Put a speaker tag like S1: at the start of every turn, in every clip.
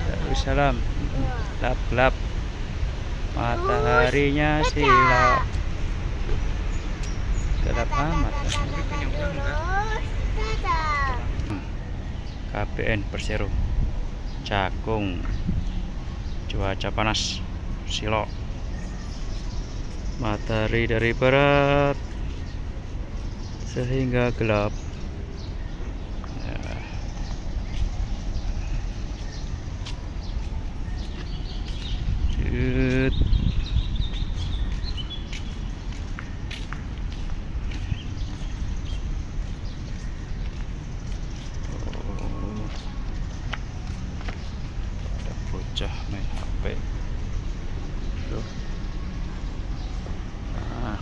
S1: Darussalam. Gelap-gelap. Mataharinya sila. Gelap amat. KPN Persero. Cakung. Cuaca panas. Silo. Matahari dari barat sehingga gelap. Yut. Oh, ada bocah main HP. Tuh. Nah,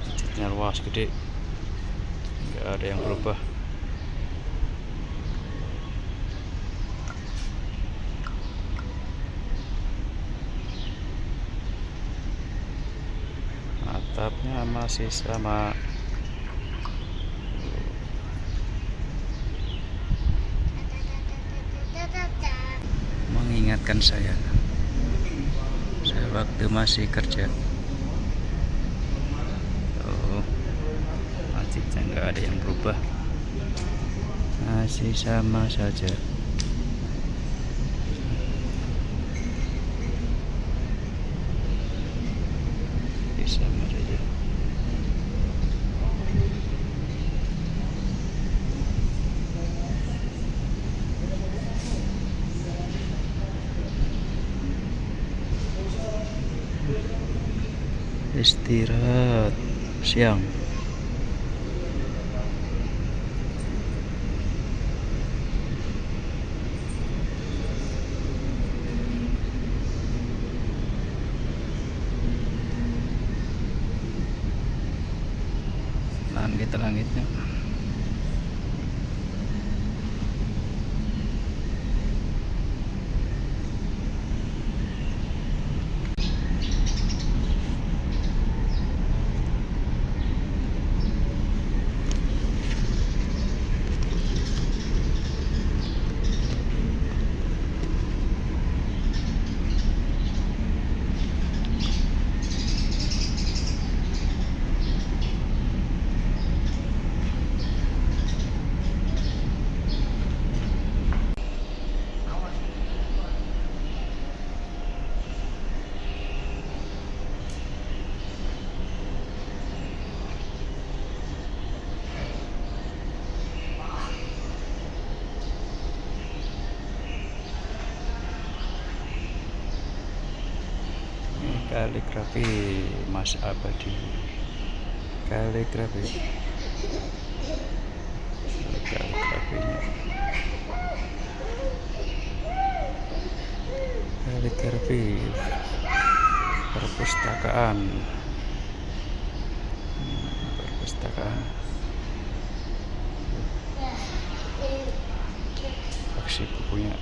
S1: masjidnya luas gede, nggak ada yang berubah. Atapnya masih sama. Mengingatkan saya waktu masih kerja. Oh, masjidnya nggak ada yang berubah, masih sama saja. Sama saja. Istirahat siang. Langitnya kaligrafi Mas Abadi. Kaligrafinya kaligrafi perpustakaan aksi bukunya.